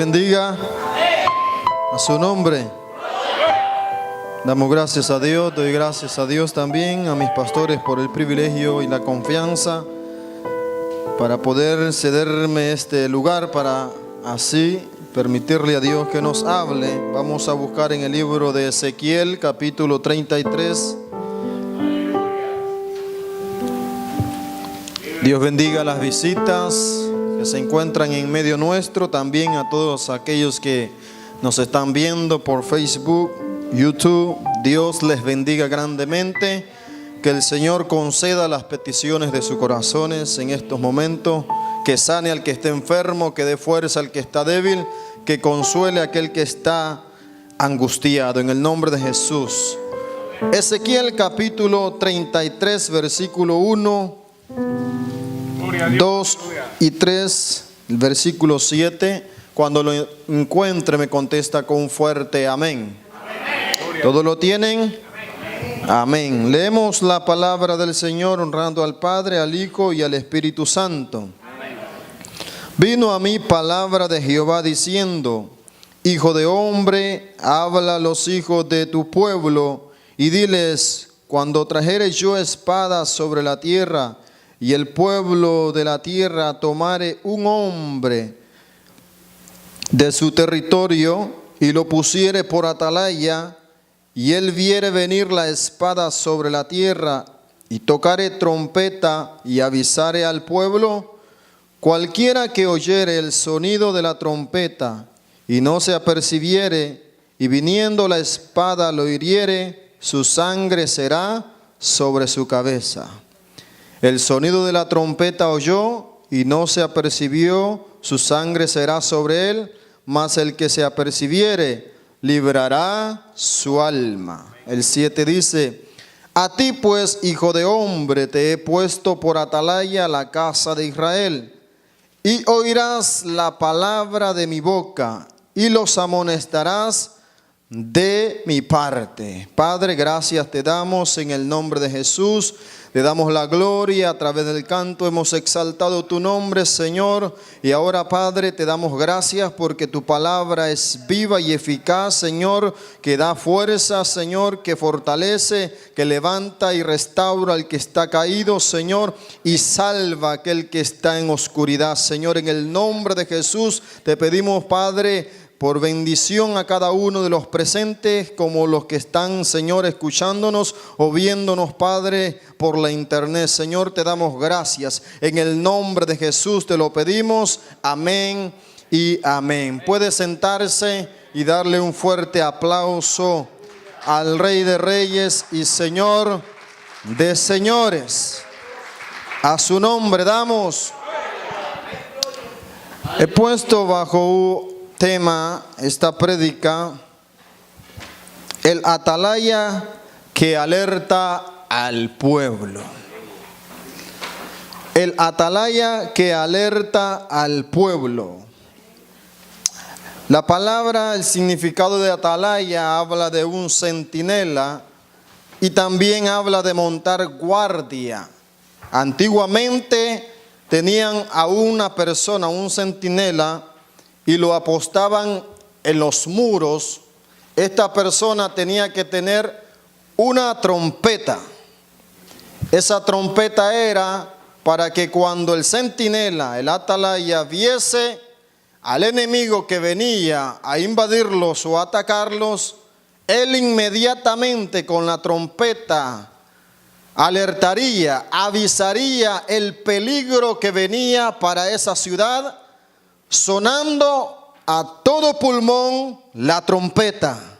bendiga a su nombre. Damos gracias a Dios, doy gracias a Dios también, a mis pastores por el privilegio y la confianza para poder cederme este lugar, para así permitirle a Dios que nos hable. Vamos a buscar en el libro de Ezequiel, capítulo 33. Dios bendiga las visitas que se encuentran en medio nuestro, también a todos aquellos que nos están viendo por Facebook, YouTube. Dios les bendiga grandemente. Que el Señor conceda las peticiones de sus corazones en estos momentos. Que sane al que esté enfermo, que dé fuerza al que está débil, que consuele a aquel que está angustiado. En el nombre de Jesús. Ezequiel capítulo 33, versículo 1, 2 y 3, el versículo 7. Cuando lo encuentre me contesta con un fuerte amén. ¿Todos lo tienen? Amén. Leemos la palabra del Señor honrando al Padre, al Hijo y al Espíritu Santo. Vino a mí palabra de Jehová diciendo: Hijo de hombre, habla a los hijos de tu pueblo y diles: cuando trajere yo espada sobre la tierra y el pueblo de la tierra tomare un hombre de su territorio y lo pusiere por atalaya, y él viere venir la espada sobre la tierra y tocare trompeta y avisare al pueblo, cualquiera que oyere el sonido de la trompeta y no se apercibiere, y viniendo la espada lo hiriere, su sangre será sobre su cabeza. El sonido de la trompeta oyó y no se apercibió, su sangre será sobre él, mas el que se apercibiere librará su alma. El 7 dice: a ti pues, hijo de hombre, te he puesto por atalaya la casa de Israel, y oirás la palabra de mi boca, y los amonestarás de mi parte. Padre, gracias te damos en el nombre de Jesús. Te damos la gloria, a través del canto hemos exaltado tu nombre, Señor. Y ahora, Padre, te damos gracias porque tu palabra es viva y eficaz, Señor, que da fuerza, Señor, que fortalece, que levanta y restaura al que está caído, Señor, y salva a aquel que está en oscuridad. Señor, en el nombre de Jesús te pedimos, Padre, por bendición a cada uno de los presentes, como los que están, Señor, escuchándonos o viéndonos, Padre, por la internet. Señor, te damos gracias. En el nombre de Jesús te lo pedimos. Amén y amén. Puede sentarse y darle un fuerte aplauso al Rey de Reyes y Señor de Señores. A su nombre damos. He puesto bajo tema esta prédica: el atalaya que alerta al pueblo. El atalaya que alerta al pueblo. La palabra, el significado de atalaya habla de un centinela y también habla de montar guardia. Antiguamente tenían a una persona, un centinela, y lo apostaban en los muros. Esta persona tenía que tener una trompeta. Esa trompeta era para que cuando el centinela, el atalaya, viese al enemigo que venía a invadirlos o a atacarlos, él inmediatamente con la trompeta alertaría, avisaría el peligro que venía para esa ciudad, sonando a todo pulmón la trompeta.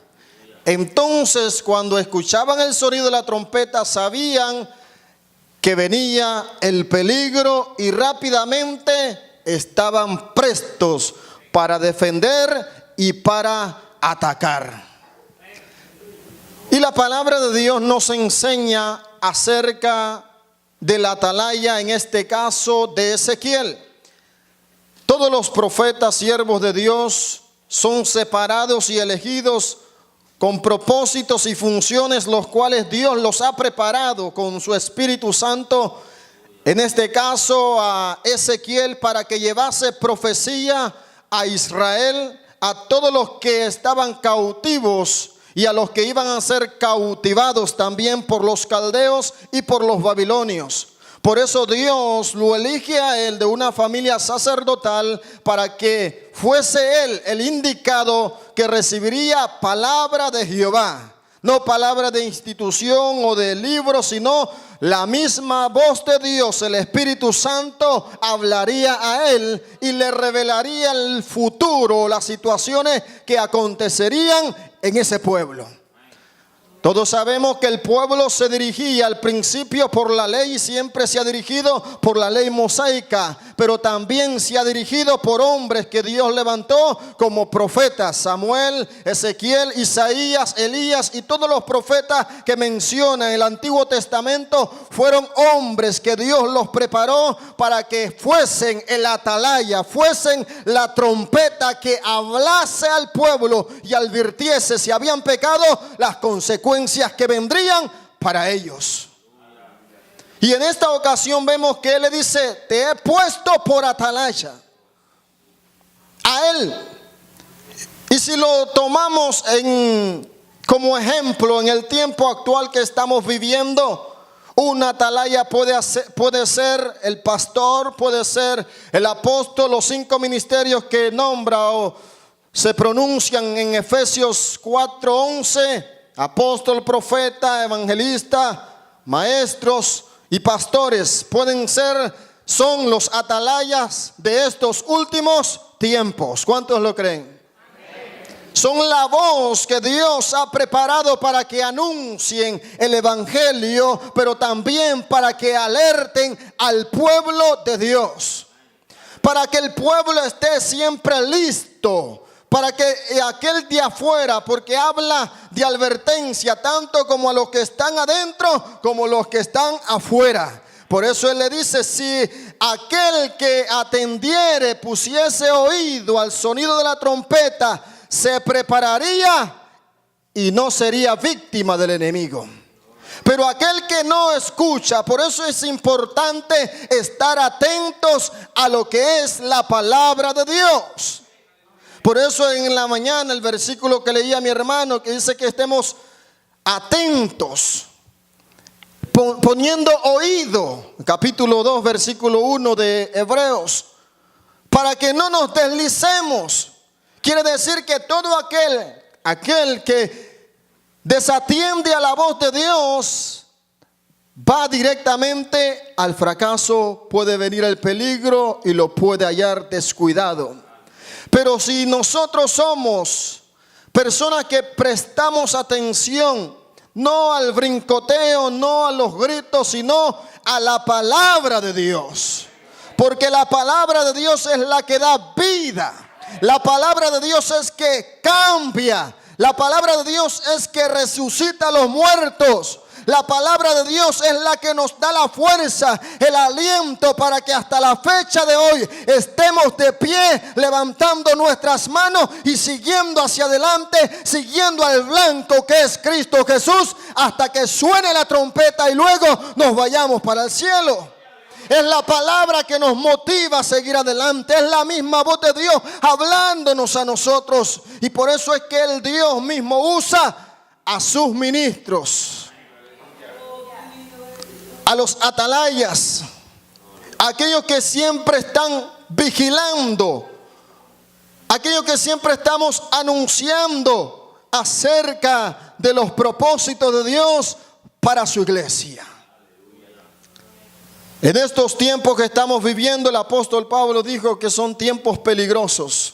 Entonces, cuando escuchaban el sonido de la trompeta, sabían que venía el peligro y rápidamente estaban prestos para defender y para atacar. Y la palabra de Dios nos enseña acerca de la atalaya, en este caso de Ezequiel. Todos los profetas, siervos de Dios, son separados y elegidos con propósitos y funciones, los cuales Dios los ha preparado con su Espíritu Santo. En este caso a Ezequiel, para que llevase profecía a Israel, a todos los que estaban cautivos y a los que iban a ser cautivados también por los caldeos y por los babilonios. Por eso Dios lo elige a él de una familia sacerdotal para que fuese él el indicado que recibiría palabra de Jehová. No palabra de institución o de libro, sino la misma voz de Dios, el Espíritu Santo, hablaría a él y le revelaría el futuro, las situaciones que acontecerían en ese pueblo. Todos sabemos que el pueblo se dirigía al principio por la ley y siempre se ha dirigido por la ley mosaica, pero también se ha dirigido por hombres que Dios levantó como profetas: Samuel, Ezequiel, Isaías, Elías y todos los profetas que menciona en el Antiguo Testamento fueron hombres que Dios los preparó para que fuesen el atalaya, fuesen la trompeta que hablase al pueblo y advirtiese si habían pecado las consecuencias que vendrían para ellos. Y en esta ocasión vemos que él le dice: te he puesto por atalaya a él. Y si lo tomamos como ejemplo en el tiempo actual que estamos viviendo, una atalaya puede ser el pastor, puede ser el apóstol, los 5 ministerios que nombra o se pronuncian en Efesios 4:11: apóstol, profeta, evangelista, maestros y pastores. Son los atalayas de estos últimos tiempos. ¿Cuántos lo creen? Amén. Son la voz que Dios ha preparado para que anuncien el evangelio, pero también para que alerten al pueblo de Dios, para que el pueblo esté siempre listo, para que aquel de afuera, porque habla de advertencia tanto como a los que están adentro como los que están afuera. Por eso él le dice: si aquel que atendiere, pusiese oído al sonido de la trompeta, se prepararía y no sería víctima del enemigo. Pero aquel que no escucha, por eso es importante estar atentos a lo que es la palabra de Dios. Por eso en la mañana el versículo que leía mi hermano, que dice que estemos atentos, poniendo oído, capítulo 2, versículo 1 de Hebreos, para que no nos deslicemos. Quiere decir que todo aquel que desatiende a la voz de Dios va directamente al fracaso, puede venir el peligro y lo puede hallar descuidado. Pero si nosotros somos personas que prestamos atención, no al brincoteo, no a los gritos, sino a la palabra de Dios, porque la palabra de Dios es la que da vida, la palabra de Dios es que cambia, la palabra de Dios es que resucita a los muertos. La palabra de Dios es la que nos da la fuerza, el aliento para que hasta la fecha de hoy estemos de pie, levantando nuestras manos y siguiendo hacia adelante, siguiendo al blanco que es Cristo Jesús, hasta que suene la trompeta y luego nos vayamos para el cielo. Es la palabra que nos motiva a seguir adelante. Es la misma voz de Dios hablándonos a nosotros. Y por eso es que el Dios mismo usa a sus ministros, a los atalayas, aquellos que siempre están vigilando, aquellos que siempre estamos anunciando acerca de los propósitos de Dios para su iglesia. En estos tiempos que estamos viviendo, el apóstol Pablo dijo que son tiempos peligrosos,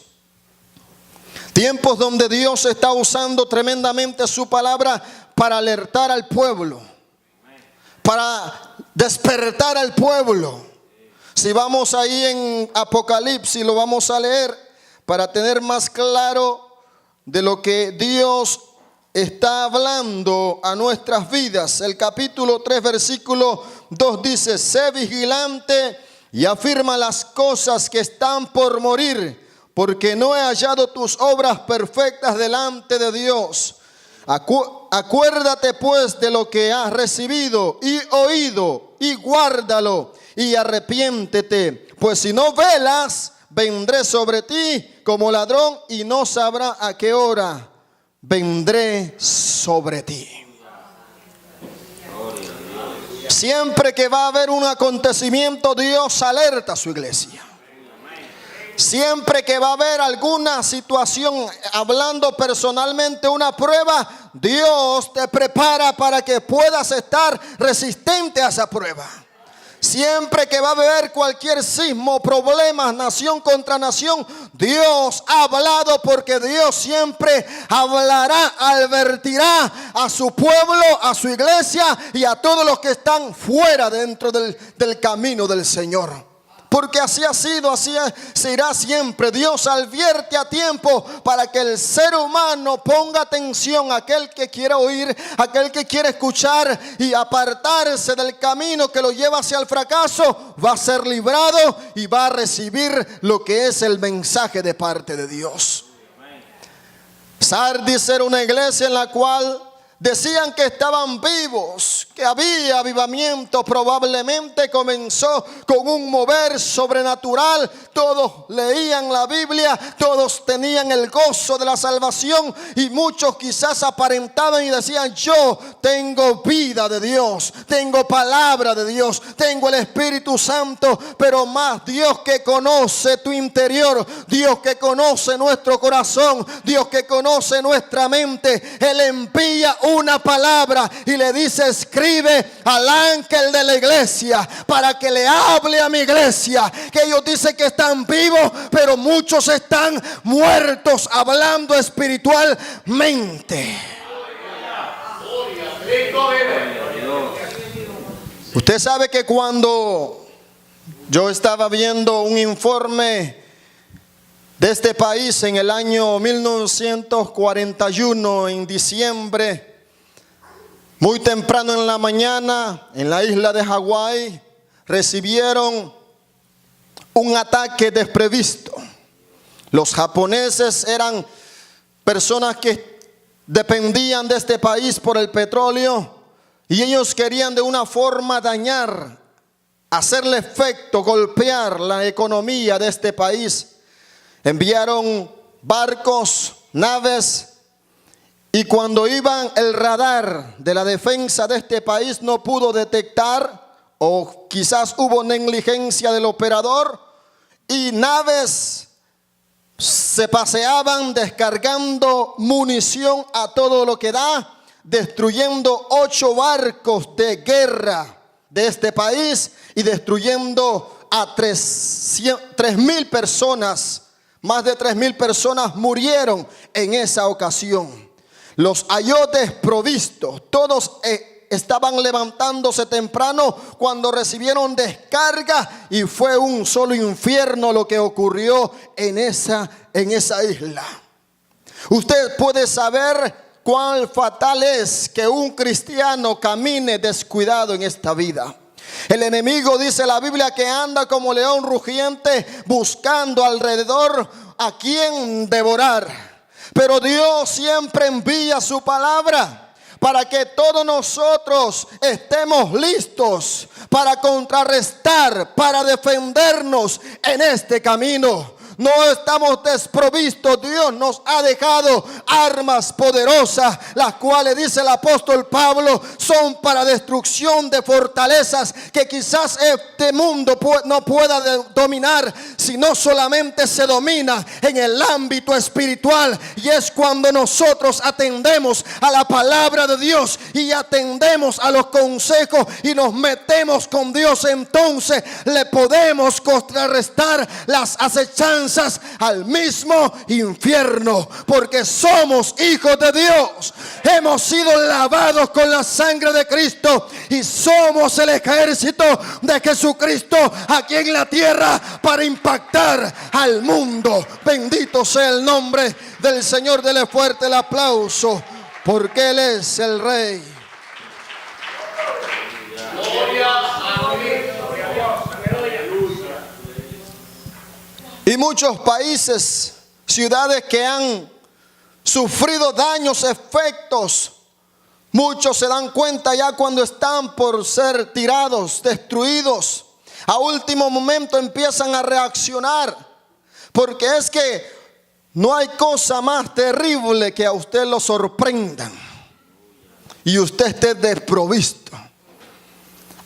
tiempos donde Dios está usando tremendamente su palabra para alertar al pueblo, para despertar al pueblo. Si vamos ahí en Apocalipsis, lo vamos a leer para tener más claro de lo que Dios está hablando a nuestras vidas. El capítulo 3, versículo 2 dice: sé vigilante y afirma las cosas que están por morir, porque no he hallado tus obras perfectas delante de Dios. Acuérdate pues de lo que has recibido y oído, y guárdalo y arrepiéntete, pues si no velas, vendré sobre ti como ladrón y no sabrá a qué hora vendré sobre ti. Siempre que va a haber un acontecimiento, Dios alerta a su iglesia. Siempre que va a haber alguna situación, hablando personalmente, una prueba, Dios te prepara para que puedas estar resistente a esa prueba. Siempre que va a haber cualquier sismo, problemas, nación contra nación, Dios ha hablado, porque Dios siempre hablará, advertirá a su pueblo, a su iglesia y a todos los que están fuera dentro del camino del Señor. Porque así ha sido, así será siempre. Dios advierte a tiempo para que el ser humano ponga atención. Aquel que quiere oír, aquel que quiere escuchar y apartarse del camino que lo lleva hacia el fracaso, va a ser librado y va a recibir lo que es el mensaje de parte de Dios. Sardis era una iglesia en la cual decían que estaban vivos, que había avivamiento. Probablemente comenzó con un mover sobrenatural. Todos leían la Biblia, todos tenían el gozo de la salvación, y muchos quizás aparentaban y decían: yo tengo vida de Dios, tengo palabra de Dios, tengo el Espíritu Santo. Pero más Dios, que conoce tu interior, Dios que conoce nuestro corazón, Dios que conoce nuestra mente, Él envía una palabra y le dice: escribe al ángel de la iglesia para que le hable a mi iglesia, que ellos dicen que están vivos, pero muchos están muertos hablando espiritualmente. Usted sabe que cuando yo estaba viendo un informe de este país en el año 1941, en diciembre, muy temprano en la mañana, en la isla de Hawái, recibieron un ataque desprevisto. Los japoneses eran personas que dependían de este país por el petróleo, y ellos querían de una forma dañar, hacerle efecto, golpear la economía de este país. Enviaron barcos, naves, y cuando iban, el radar de la defensa de este país no pudo detectar, o quizás hubo negligencia del operador, y naves se paseaban descargando munición a todo lo que da, destruyendo 8 barcos de guerra de este país y destruyendo a 3,000 personas. Más de 3,000 personas murieron en esa ocasión. Los halló desprovistos. Todos estaban levantándose temprano cuando recibieron descarga, y fue un solo infierno lo que ocurrió en esa isla. Usted puede saber cuán fatal es que un cristiano camine descuidado en esta vida. El enemigo, dice la Biblia, que anda como león rugiente buscando alrededor a quien devorar. Pero Dios siempre envía su palabra para que todos nosotros estemos listos para contrarrestar, para defendernos en este camino. No estamos desprovistos. Dios nos ha dejado armas poderosas, las cuales, dice el apóstol Pablo, son para destrucción de fortalezas que quizás este mundo no pueda dominar, sino solamente se domina en el ámbito espiritual. Y es cuando nosotros atendemos a la palabra de Dios y atendemos a los consejos y nos metemos con Dios, entonces le podemos contrarrestar las acechanzas al mismo infierno, porque somos hijos de Dios, hemos sido lavados con la sangre de Cristo y somos el ejército de Jesucristo aquí en la tierra para impactar al mundo. Bendito sea el nombre del Señor. Dele fuerte el aplauso, porque Él es el Rey. Y muchos países, ciudades que han sufrido daños, efectos, muchos se dan cuenta ya cuando están por ser tirados, destruidos. A último momento empiezan a reaccionar. Porque es que no hay cosa más terrible que a usted lo sorprendan y usted esté desprovisto.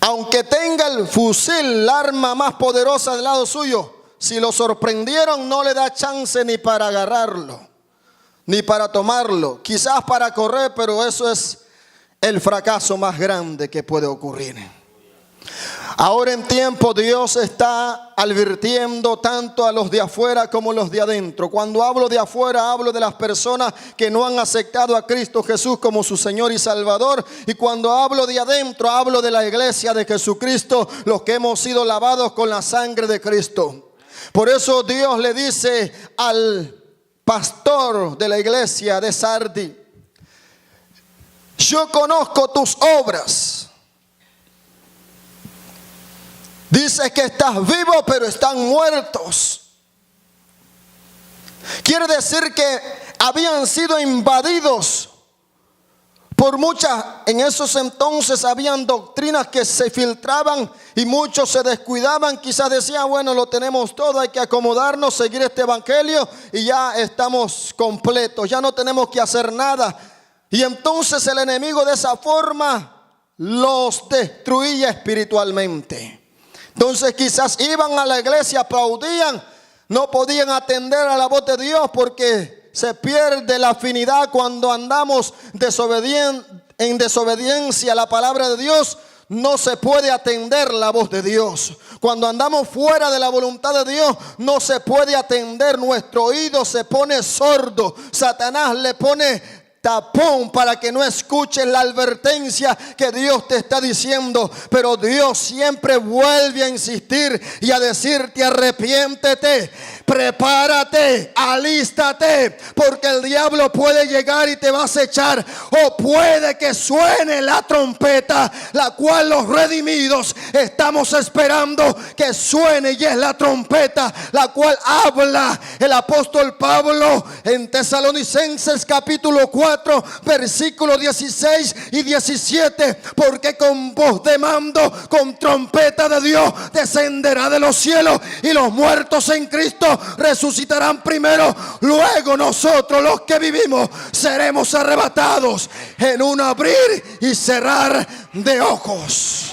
Aunque tenga el fusil, el arma más poderosa del lado suyo, si lo sorprendieron no le da chance ni para agarrarlo, ni para tomarlo. Quizás para correr, pero eso es el fracaso más grande que puede ocurrir. Ahora en tiempo Dios está advirtiendo tanto a los de afuera como a los de adentro. Cuando hablo de afuera, hablo de las personas que no han aceptado a Cristo Jesús como su Señor y Salvador. Y cuando hablo de adentro, hablo de la iglesia de Jesucristo, los que hemos sido lavados con la sangre de Cristo. Por eso Dios le dice al pastor de la iglesia de Sardis: yo conozco tus obras. Dices que estás vivo, pero están muertos. Quiere decir que habían sido invadidos por muchas. En esos entonces habían doctrinas que se filtraban y muchos se descuidaban. Quizás decían: bueno, lo tenemos todo, hay que acomodarnos, seguir este evangelio y ya estamos completos, ya no tenemos que hacer nada. Y entonces el enemigo de esa forma los destruía espiritualmente. Entonces quizás iban a la iglesia, aplaudían, no podían atender a la voz de Dios porque se pierde la afinidad cuando andamos en desobediencia a la palabra de Dios. No se puede atender la voz de Dios. Cuando andamos fuera de la voluntad de Dios, no se puede atender. Nuestro oído se pone sordo. Satanás le pone tapón para que no escuches la advertencia que Dios te está diciendo. Pero Dios siempre vuelve a insistir y a decirte: arrepiéntete, prepárate, alístate, porque el diablo puede llegar y te va a acechar. O puede que suene la trompeta, la cual los redimidos estamos esperando que suene, y es la trompeta la cual habla el apóstol Pablo en Tesalonicenses capítulo 4 versículos 16 y 17, porque con voz de mando, con trompeta de Dios, descenderá de los cielos, y los muertos en Cristo resucitarán primero. Luego nosotros, los que vivimos, seremos arrebatados en un abrir y cerrar de ojos.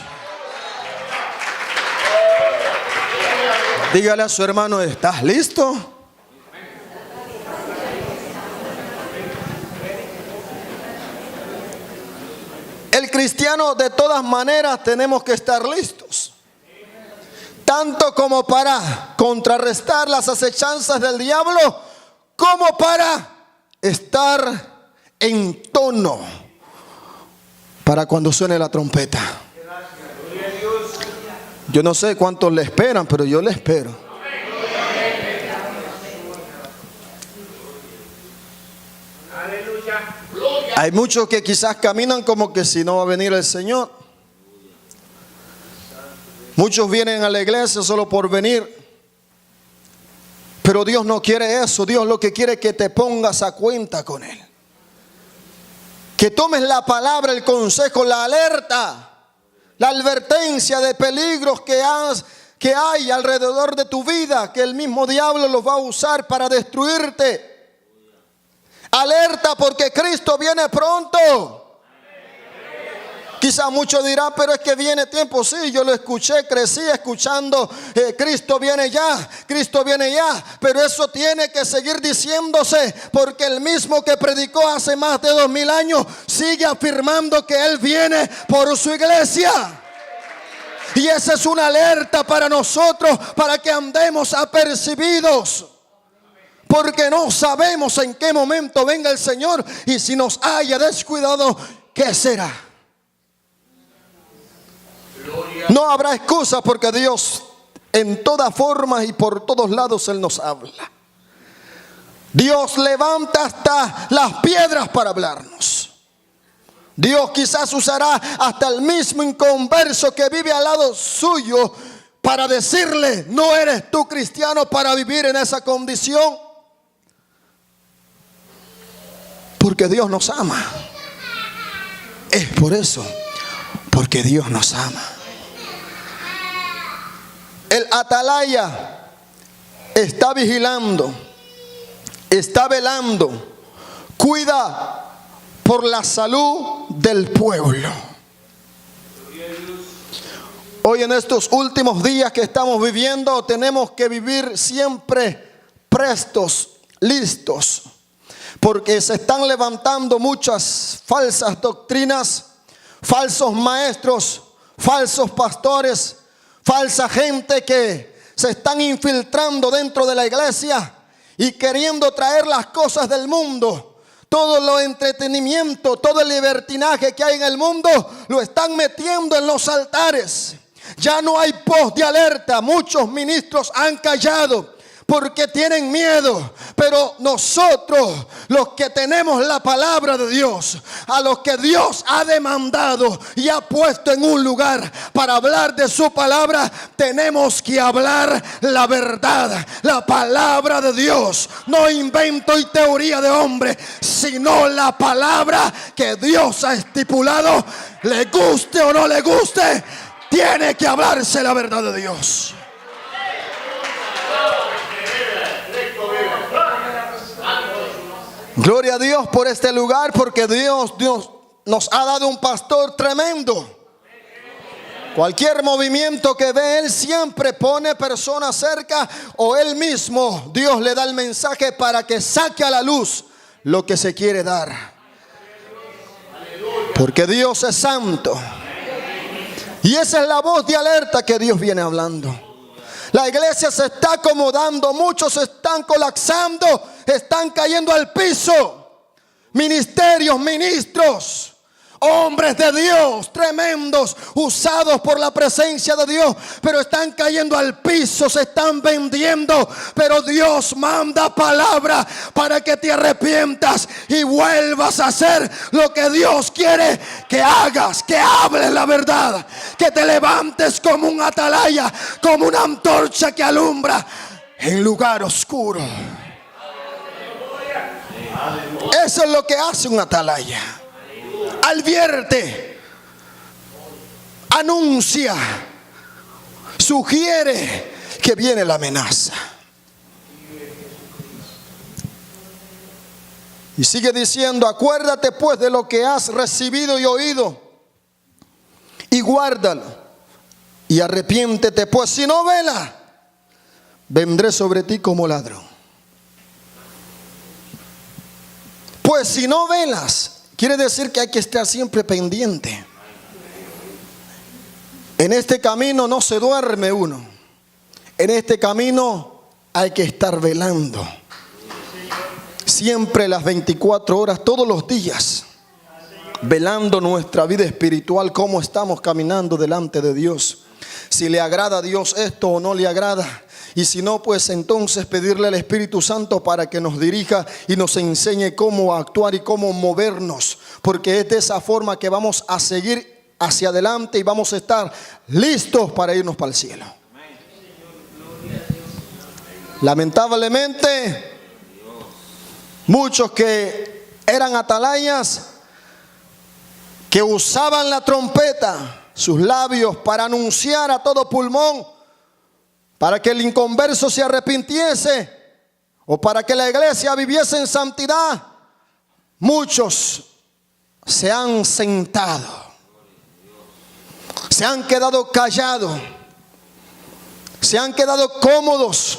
Dígale a su hermano: ¿estás listo? El cristiano, de todas maneras, tenemos que estar listos, tanto como para contrarrestar las acechanzas del diablo, como para estar en tono para cuando suene la trompeta. Yo no sé cuántos le esperan, pero yo le espero. Hay muchos que quizás caminan como que si no va a venir el Señor. Muchos vienen a la iglesia solo por venir. Pero Dios no quiere eso. Dios lo que quiere es que te pongas a cuenta con Él. Que tomes la palabra, el consejo, la alerta, la advertencia de peligros que hay alrededor de tu vida, que el mismo diablo los va a usar para destruirte. Alerta, porque Cristo viene pronto. Quizá muchos dirán: pero es que viene tiempo. Sí, yo lo escuché, crecí escuchando Cristo viene ya, Cristo viene ya. Pero eso tiene que seguir diciéndose, porque el mismo que predicó hace más de 2000 años sigue afirmando que Él viene por su iglesia. Y esa es una alerta para nosotros, para que andemos apercibidos. Porque no sabemos en qué momento venga el Señor, y si nos haya descuidado, ¿qué será? No habrá excusa, porque Dios en todas formas y por todos lados Él nos habla. Dios levanta hasta las piedras para hablarnos. Dios quizás usará hasta el mismo inconverso que vive al lado suyo para decirle: no eres tú cristiano para vivir en esa condición. Porque Dios nos ama. Es por eso, porque Dios nos ama. El atalaya está vigilando, está velando, cuida por la salud del pueblo. Hoy en estos últimos días que estamos viviendo, tenemos que vivir siempre prestos, listos, porque se están levantando muchas falsas doctrinas, falsos maestros, falsos pastores, falsa gente que se están infiltrando dentro de la iglesia y queriendo traer las cosas del mundo. Todo lo entretenimiento, todo el libertinaje que hay en el mundo lo están metiendo en los altares. Ya no hay voz de alerta. Muchos ministros han callado porque tienen miedo. Pero nosotros, los que tenemos la palabra de Dios, a los que Dios ha demandado y ha puesto en un lugar para hablar de su palabra, tenemos que hablar la verdad, la palabra de Dios. No invento y teoría de hombre, sino la palabra que Dios ha estipulado. Le guste o no le guste, tiene que hablarse la verdad de Dios. Gloria a Dios por este lugar, porque Dios nos ha dado un pastor tremendo. Cualquier movimiento que ve él siempre pone personas cerca, o él mismo, Dios le da el mensaje para que saque a la luz lo que se quiere dar. Porque Dios es santo. Y esa es la voz de alerta que Dios viene hablando. La iglesia se está acomodando, muchos están colapsando, están cayendo al piso. Ministerios, ministros, hombres de Dios tremendos, usados por la presencia de Dios, pero están cayendo al piso, se están vendiendo. Pero Dios manda palabra para que te arrepientas y vuelvas a hacer lo que Dios quiere que hagas, que hables la verdad, que te levantes como un atalaya, como una antorcha que alumbra en lugar oscuro. Eso es lo que hace un atalaya. Advierte, anuncia, sugiere que viene la amenaza. Y sigue diciendo: acuérdate pues de lo que has recibido y oído, y guárdalo, y arrepiéntete, pues si no velas, vendré sobre ti como ladrón. Pues si no velas, quiere decir que hay que estar siempre pendiente. En este camino no se duerme uno. En este camino hay que estar velando. Siempre las 24 horas, todos los días. Velando nuestra vida espiritual, cómo estamos caminando delante de Dios. Si le agrada a Dios esto o no le agrada. Y si no, pues entonces pedirle al Espíritu Santo para que nos dirija y nos enseñe cómo actuar y cómo movernos. Porque es de esa forma que vamos a seguir hacia adelante y vamos a estar listos para irnos para el cielo. Lamentablemente, muchos que eran atalayas, que usaban la trompeta, sus labios, para anunciar a todo pulmón, para que el inconverso se arrepintiese, o para que la iglesia viviese en santidad, muchos se han sentado, se han quedado callados, se han quedado cómodos.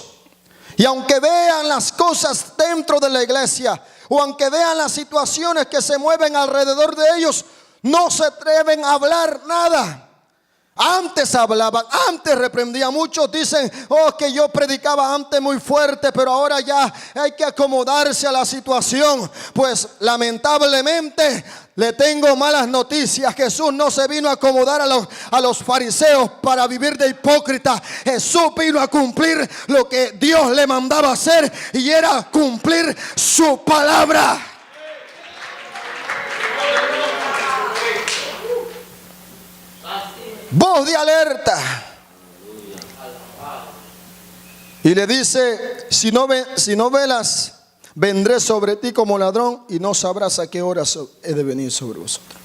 Y aunque vean las cosas dentro de la iglesia, o aunque vean las situaciones que se mueven alrededor de ellos, no se atreven a hablar nada. Antes hablaban, antes reprendían. Muchos dicen: oh, que yo predicaba antes muy fuerte, pero ahora ya hay que acomodarse a la situación. Pues lamentablemente le tengo malas noticias. Jesús no se vino a acomodar a los fariseos para vivir de hipócrita. Jesús vino a cumplir lo que Dios le mandaba hacer, y era cumplir su palabra. Voz de alerta. Y le dice: si no velas, vendré sobre ti como ladrón, y no sabrás a qué hora he de venir sobre vosotros.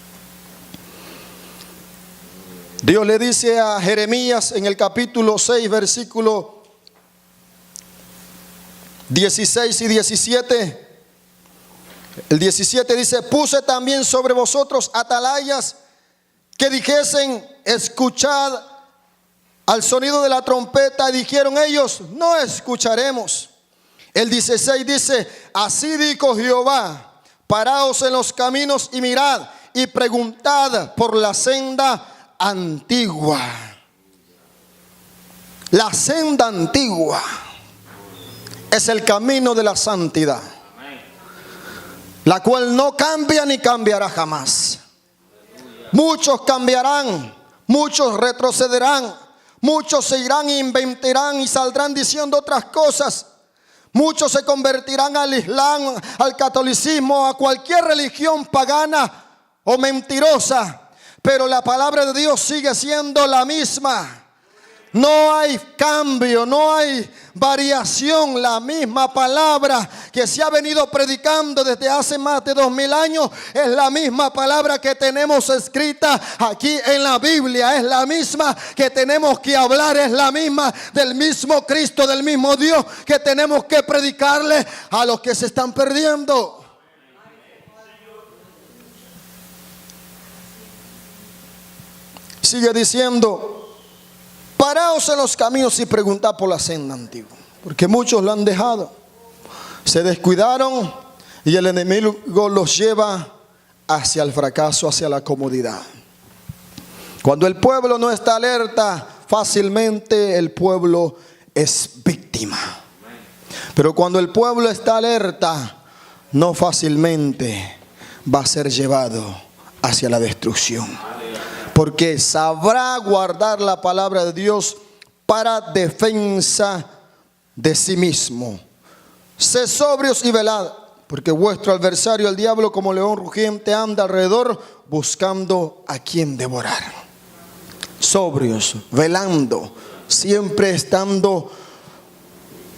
Dios le dice a Jeremías en el capítulo 6, versículo 16 y 17. El 17 dice: puse también sobre vosotros atalayas que dijesen: escuchad al sonido de la trompeta. Y dijeron ellos: no escucharemos. El 16 dice: así dijo Jehová: paraos en los caminos y mirad y preguntad por la senda antigua. La senda antigua es el camino de la santidad, la cual no cambia ni cambiará jamás. Muchos cambiarán, muchos retrocederán, muchos se irán e inventarán y saldrán diciendo otras cosas. Muchos se convertirán al Islam, al catolicismo, a cualquier religión pagana o mentirosa, pero la palabra de Dios sigue siendo la misma. No hay cambio, no hay variación. La misma palabra que se ha venido predicando desde hace más de 2000 años es la misma palabra que tenemos escrita aquí en la Biblia. Es la misma que tenemos que hablar, es la misma del mismo Cristo, del mismo Dios que tenemos que predicarle a los que se están perdiendo. Sigue diciendo: paraos en los caminos y preguntad por la senda antigua. Porque muchos lo han dejado, se descuidaron y el enemigo los lleva hacia el fracaso, hacia la comodidad. Cuando el pueblo no está alerta, fácilmente el pueblo es víctima. Pero cuando el pueblo está alerta, no fácilmente va a ser llevado hacia la destrucción. Porque sabrá guardar la palabra de Dios para defensa de sí mismo. Sed sobrios y velad, porque vuestro adversario el diablo como león rugiente anda alrededor buscando a quien devorar. Sobrios, velando, siempre estando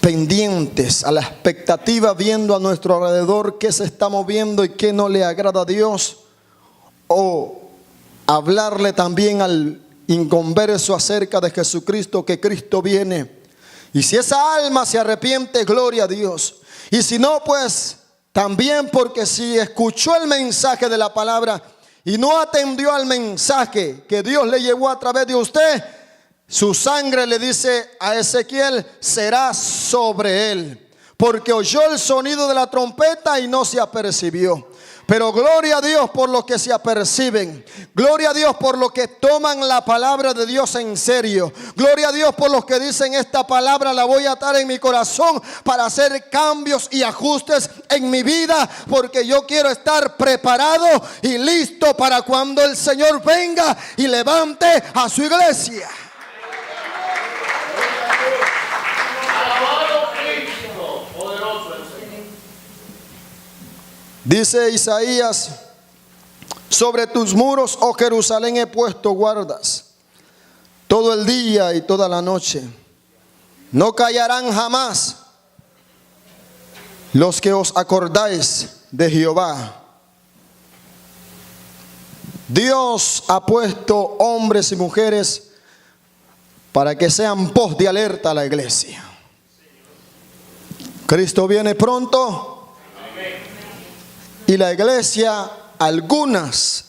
pendientes a la expectativa, viendo a nuestro alrededor qué se está moviendo y qué no le agrada a Dios, o hablarle también al inconverso acerca de Jesucristo, que Cristo viene. Y si esa alma se arrepiente, gloria a Dios. Y si no, pues también, porque si escuchó el mensaje de la palabra y no atendió al mensaje que Dios le llevó a través de usted, su sangre, le dice a Ezequiel, será sobre él, porque oyó el sonido de la trompeta y no se apercibió. Pero gloria a Dios por los que se aperciben. Gloria a Dios por los que toman la palabra de Dios en serio. Gloria a Dios por los que dicen: esta palabra la voy a atar en mi corazón para hacer cambios y ajustes en mi vida, porque yo quiero estar preparado y listo para cuando el Señor venga y levante a su iglesia. Dice Isaías: sobre tus muros, oh Jerusalén, he puesto guardas todo el día y toda la noche. No callarán jamás los que os acordáis de Jehová. Dios ha puesto hombres y mujeres para que sean voz de alerta a la iglesia. Cristo viene pronto. Y la iglesia, algunas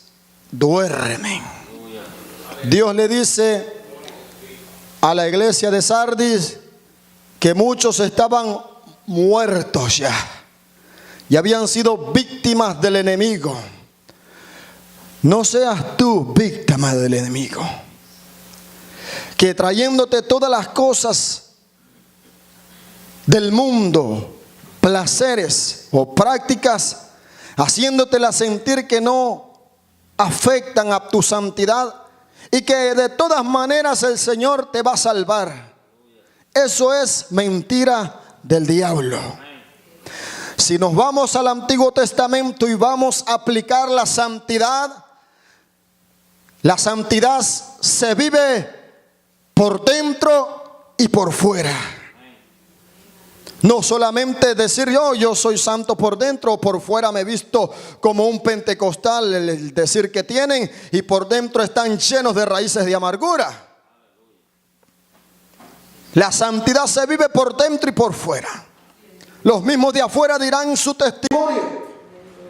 duermen. Dios le dice a la iglesia de Sardis que muchos estaban muertos ya y habían sido víctimas del enemigo. No seas tú víctima del enemigo, que trayéndote todas las cosas del mundo, placeres o prácticas, haciéndotela sentir que no afectan a tu santidad y que de todas maneras el Señor te va a salvar. Eso es mentira del diablo. Si nos vamos al Antiguo Testamento y vamos a aplicar la santidad se vive por dentro y por fuera. No solamente decir yo soy santo por dentro, o por fuera me he visto como un pentecostal, el decir que tienen, y por dentro están llenos de raíces de amargura. La santidad se vive por dentro y por fuera. Los mismos de afuera dirán su testimonio.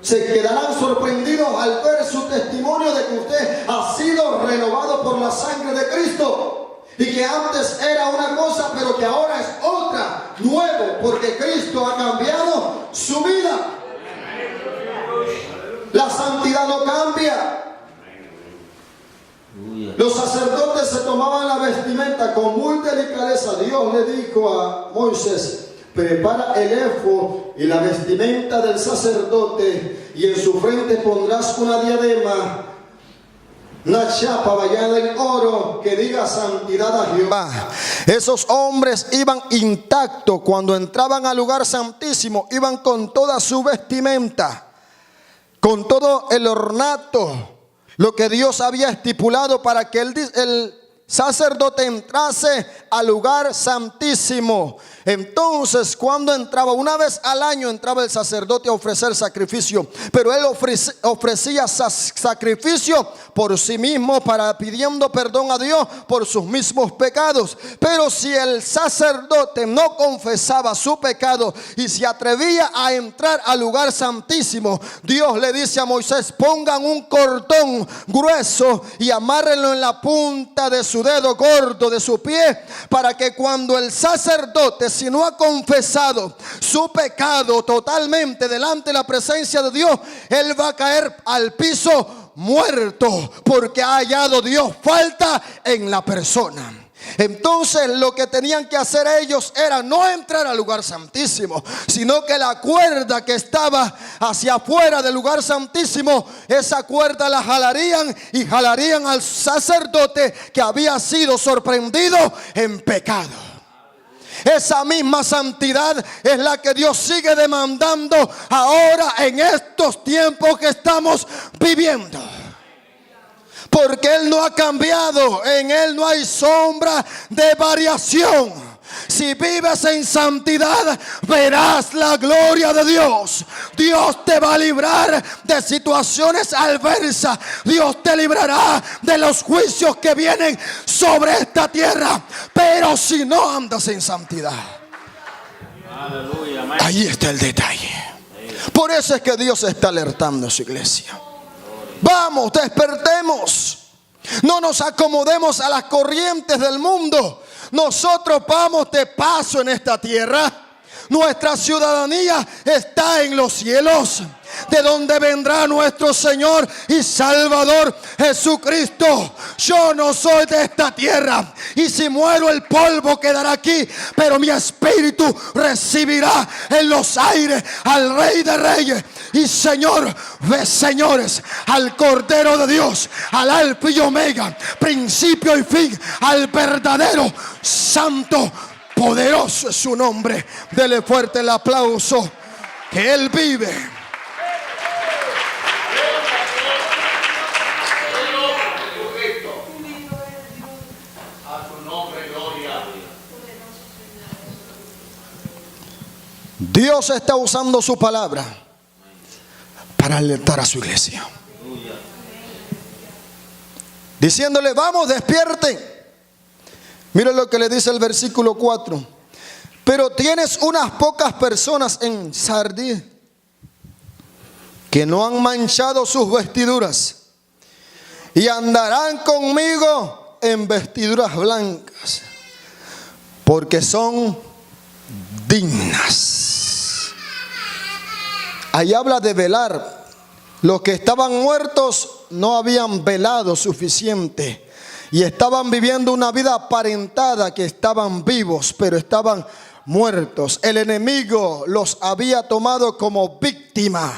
Se quedarán sorprendidos al ver su testimonio de que usted ha sido renovado por la sangre de Cristo. Y que antes era una cosa, pero que ahora es otra, nuevo, porque Cristo ha cambiado su vida. La santidad no cambia. Los sacerdotes se tomaban la vestimenta con muy delicadeza. Dios le dijo a Moisés: prepara el éfod y la vestimenta del sacerdote, y en su frente pondrás una diadema, una chapa bañada en oro que diga santidad a Jehová. Esos hombres iban intactos cuando entraban al lugar santísimo, iban con toda su vestimenta, con todo el ornato, lo que Dios había estipulado para que el sacerdote entrase al lugar santísimo. Entonces, cuando entraba, una vez al año entraba el sacerdote a ofrecer sacrificio, pero él ofrecía sacrificio por sí mismo, pidiendo perdón a Dios por sus mismos pecados. Pero si el sacerdote no confesaba su pecado y se atrevía a entrar al lugar santísimo, Dios le dice a Moisés: pongan un cordón grueso y amárrenlo en la punta de su dedo gordo de su pie, para que cuando el sacerdote, si no ha confesado su pecado totalmente delante de la presencia de Dios, él va a caer al piso muerto, porque ha hallado Dios falta en la persona. Entonces lo que tenían que hacer ellos era no entrar al lugar santísimo, sino que la cuerda que estaba hacia afuera del lugar santísimo, esa cuerda la jalarían y jalarían al sacerdote que había sido sorprendido en pecado. Esa misma santidad es la que Dios sigue demandando ahora en estos tiempos que estamos viviendo. Porque Él no ha cambiado, en Él no hay sombra de variación. Si vives en santidad, verás la gloria de Dios. Dios te va a librar de situaciones adversas. Dios te librará de los juicios que vienen sobre esta tierra. Pero si no andas en santidad, ahí está el detalle. Por eso es que Dios está alertando a su iglesia. Vamos, despertemos. No nos acomodemos a las corrientes del mundo. Nosotros vamos de paso en esta tierra. Nuestra ciudadanía está en los cielos, de donde vendrá nuestro Señor y Salvador Jesucristo. Yo no soy de esta tierra, y si muero el polvo quedará aquí, pero mi espíritu recibirá en los aires al Rey de Reyes y Señor de señores, al Cordero de Dios, al Alfa y Omega, principio y fin, al verdadero santo. Poderoso es su nombre. Dele fuerte el aplauso, que Él vive. A su nombre gloria. Dios está usando su palabra para alertar a su iglesia, diciéndole: vamos, despierten. Mira lo que le dice el versículo 4. Pero tienes unas pocas personas en Sardis que no han manchado sus vestiduras y andarán conmigo en vestiduras blancas, porque son dignas. Ahí habla de velar. Los que estaban muertos no habían velado suficiente y estaban viviendo una vida aparentada que estaban vivos, pero estaban muertos. El enemigo los había tomado como víctima,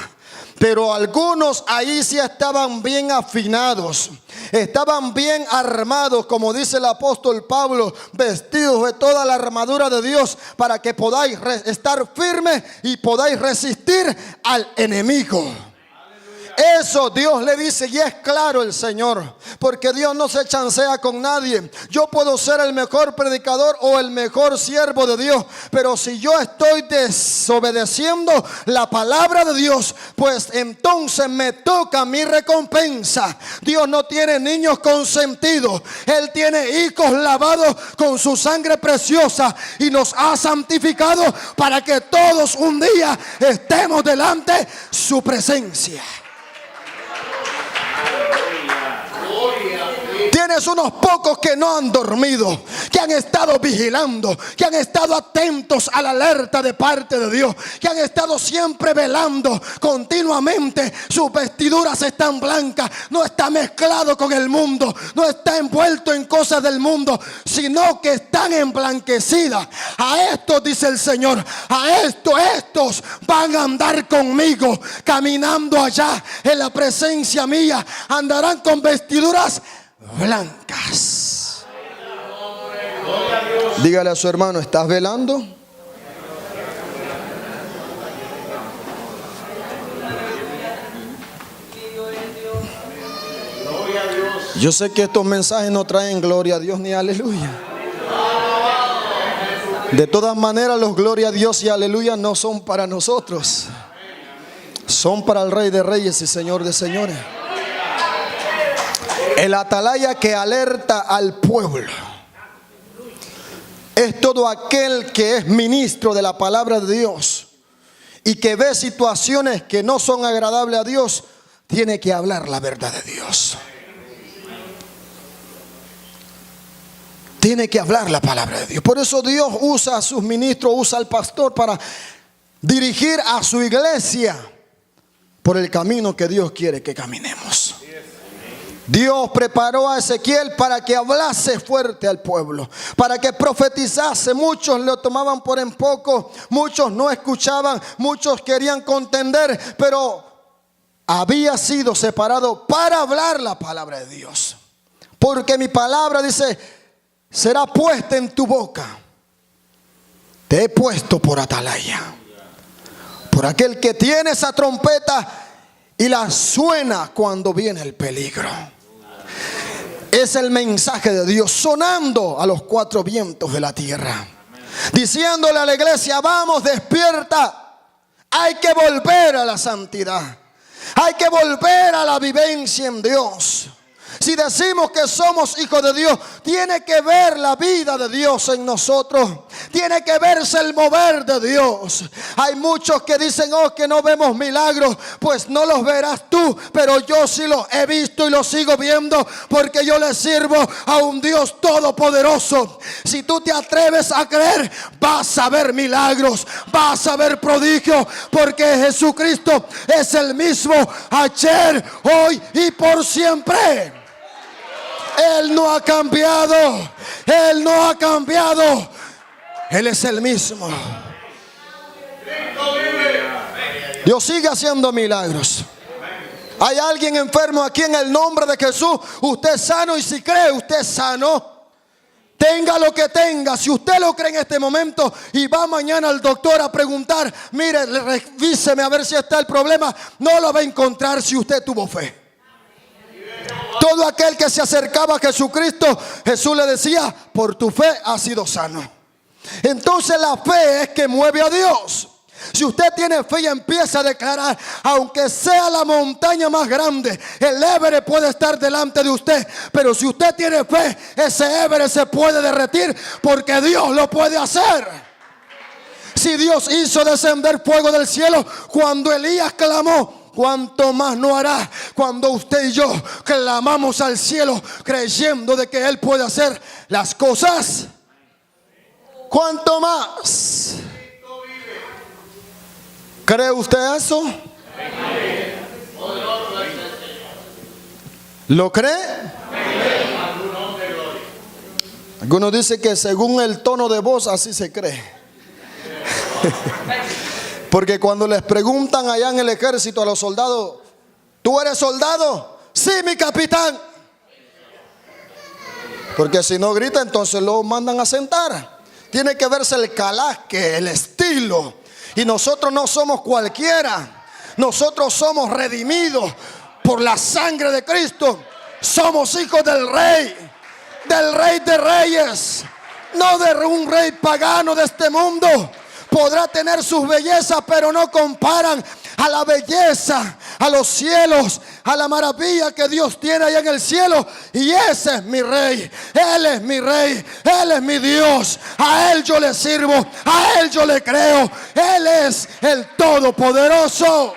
pero algunos ahí sí estaban bien afinados, estaban bien armados, como dice el apóstol Pablo, vestidos de toda la armadura de Dios, para que podáis estar firmes y podáis resistir al enemigo. Eso Dios le dice, y es claro el Señor, porque Dios no se chancea con nadie. Yo puedo ser el mejor predicador o el mejor siervo de Dios, pero si yo estoy desobedeciendo la palabra de Dios, pues entonces me toca mi recompensa. Dios no tiene niños consentidos, Él tiene hijos lavados con su sangre preciosa y nos ha santificado para que todos un día estemos delante de su presencia. Tienes unos pocos que no han dormido, que han estado vigilando, que han estado atentos a la alerta de parte de Dios, que han estado siempre velando continuamente. Sus vestiduras están blancas, no está mezclado con el mundo, no está envuelto en cosas del mundo, sino que están emblanquecidas. A estos, dice el Señor, estos van a andar conmigo, caminando allá en la presencia mía. Andarán con vestiduras blancas. Dígale a su hermano, ¿estás velando? Yo sé que estos mensajes no traen gloria a Dios ni aleluya. De todas maneras, los gloria a Dios y aleluya no son para nosotros, son para el Rey de Reyes y Señor de Señores. El atalaya que alerta al pueblo es todo aquel que es ministro de la palabra de Dios y que ve situaciones que no son agradables a Dios. Tiene que hablar la verdad de Dios. Tiene que hablar la palabra de Dios. Por eso Dios usa a sus ministros, usa al pastor para dirigir a su iglesia por el camino que Dios quiere que caminemos. Dios preparó a Ezequiel para que hablase fuerte al pueblo, para que profetizase. Muchos lo tomaban por en poco, muchos no escuchaban, muchos querían contender, pero había sido separado para hablar la palabra de Dios. Porque mi palabra, dice, será puesta en tu boca. Te he puesto por atalaya, por aquel que tiene esa trompeta y la suena cuando viene el peligro. Es el mensaje de Dios sonando a los cuatro vientos de la tierra, diciéndole a la iglesia: vamos, despierta. Hay que volver a la santidad, hay que volver a la vivencia en Dios. Si decimos que somos hijos de Dios, tiene que ver la vida de Dios en nosotros. Tiene que verse el mover de Dios. Hay muchos que dicen, oh, que no vemos milagros. Pues no los verás tú, pero yo sí los he visto y los sigo viendo, porque yo le sirvo a un Dios todopoderoso. Si tú te atreves a creer, vas a ver milagros, vas a ver prodigios, porque Jesucristo es el mismo ayer, hoy y por siempre. Él no ha cambiado, Él no ha cambiado, Él es el mismo. Dios sigue haciendo milagros. Hay alguien enfermo aquí, en el nombre de Jesús, usted es sano, y si cree, usted es sano. Tenga lo que tenga, si usted lo cree en este momento y va mañana al doctor a preguntar, mire, revíseme a ver si está el problema, no lo va a encontrar si usted tuvo fe. Todo aquel que se acercaba a Jesucristo, Jesús le decía, por tu fe has sido sano. Entonces la fe es que mueve a Dios. Si usted tiene fe y empieza a declarar, aunque sea la montaña más grande, el Everest puede estar delante de usted, pero si usted tiene fe, ese Everest se puede derretir, porque Dios lo puede hacer. Si Dios hizo descender fuego del cielo cuando Elías clamó, ¿cuánto más no hará cuando usted y yo clamamos al cielo creyendo de que Él puede hacer las cosas? ¿Cuánto más? ¿Cree usted eso? ¿Lo cree? Algunos dicen que según el tono de voz así se cree. Porque cuando les preguntan allá en el ejército a los soldados, ¿tú eres soldado? Sí, mi capitán. Porque si no grita, entonces lo mandan a sentar. Tiene que verse el calaje, el estilo. Y nosotros no somos cualquiera. nosotros somos redimidos por la sangre de Cristo. Somos hijos del Rey de Reyes, no de un rey pagano de este mundo. Podrá tener sus bellezas, pero no comparan a la belleza, a los cielos, a la maravilla que Dios tiene allá en el cielo. Y ese es mi Rey, Él es mi Rey, Él es mi Dios. A Él yo le sirvo, a Él yo le creo. Él es el Todopoderoso.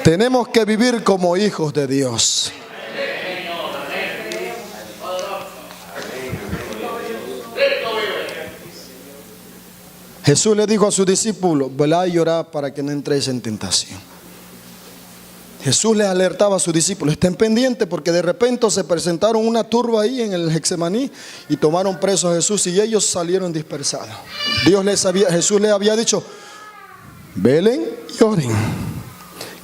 Tenemos que vivir como hijos de Dios. Jesús le dijo a sus discípulos: velad y orad para que no entréis en tentación. Jesús les alertaba a sus discípulos: estén pendientes, porque de repente se presentaron una turba ahí en el Getsemaní y tomaron preso a Jesús, y ellos salieron dispersados. Jesús les había dicho: velen y oren.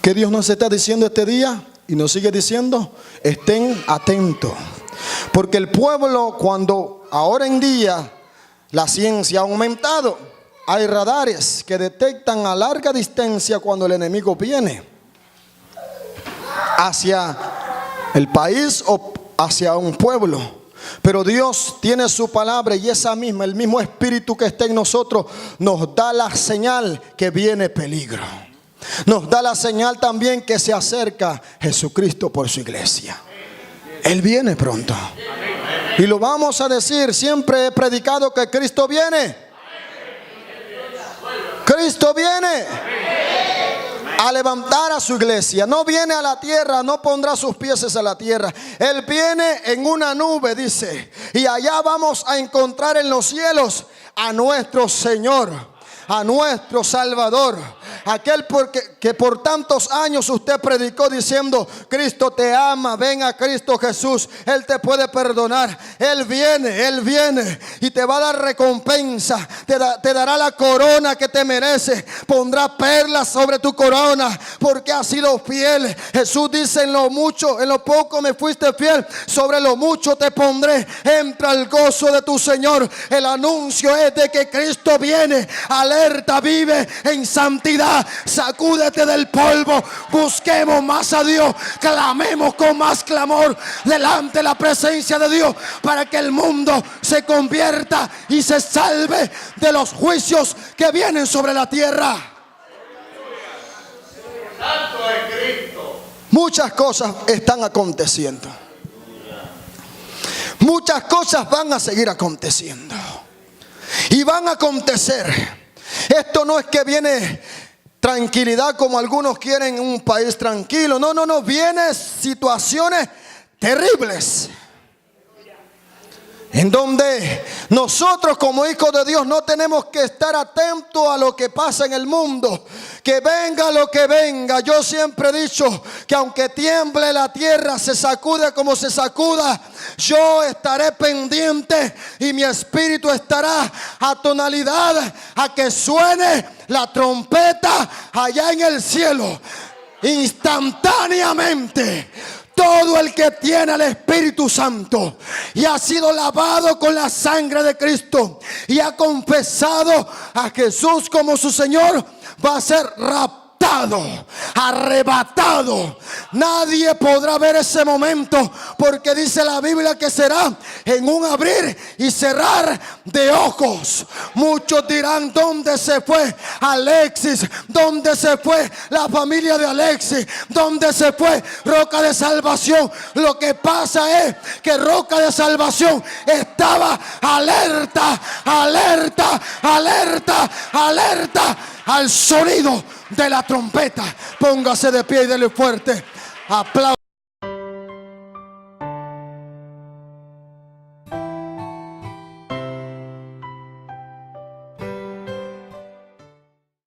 ¿Qué Dios nos está diciendo este día? Y nos sigue diciendo: estén atentos, porque el pueblo, cuando ahora en día la ciencia ha aumentado, hay radares que detectan a larga distancia cuando el enemigo viene hacia el país o hacia un pueblo. Pero Dios tiene su palabra, y el mismo espíritu que está en nosotros nos da la señal que viene peligro. Nos da la señal también que se acerca Jesucristo por su iglesia. Él viene pronto. Y lo vamos a decir: siempre he predicado que Cristo viene. Cristo viene a levantar a su iglesia. No viene a la tierra, no pondrá sus pies a la tierra. Él viene en una nube, dice, y allá vamos a encontrar en los cielos a nuestro Señor, a nuestro Salvador, aquel que por tantos años usted predicó diciendo: Cristo te ama, ven a Cristo Jesús, Él te puede perdonar. Él viene y te va a dar recompensa, te dará la corona que te merece, pondrá perlas sobre tu corona, porque has sido fiel. Jesús dice: en lo mucho, en lo poco me fuiste fiel, sobre lo mucho te pondré. Entra al gozo de tu Señor. El anuncio es de que Cristo viene. Alerta, vive en santidad. Sacúdete del polvo. Busquemos más a Dios. Clamemos con más clamor delante de la presencia de Dios, para que el mundo se convierta y se salve de los juicios que vienen sobre la tierra. Muchas cosas están aconteciendo. Muchas cosas van a seguir aconteciendo. Y van a acontecer. Esto no es que viene tranquilidad como algunos quieren, un país tranquilo. No, vienen situaciones terribles, en donde nosotros como hijos de Dios no tenemos que estar atentos a lo que pasa en el mundo. Que venga lo que venga. Yo siempre he dicho que aunque tiemble la tierra, se sacude como se sacuda, yo estaré pendiente y mi espíritu estará a tonalidad a que suene la trompeta allá en el cielo. Instantáneamente, todo el que tiene el Espíritu Santo y ha sido lavado con la sangre de Cristo y ha confesado a Jesús como su Señor, va a ser raptado, arrebatado. Nadie podrá ver ese momento, porque dice la Biblia que será en un abrir y cerrar de ojos. Muchos dirán: ¿dónde se fue Alexis? ¿Dónde se fue la familia de Alexis? ¿Dónde se fue Roca de Salvación? Lo que pasa es que Roca de Salvación estaba alerta al sonido de la trompeta. Póngase de pie y dele fuerte aplauso.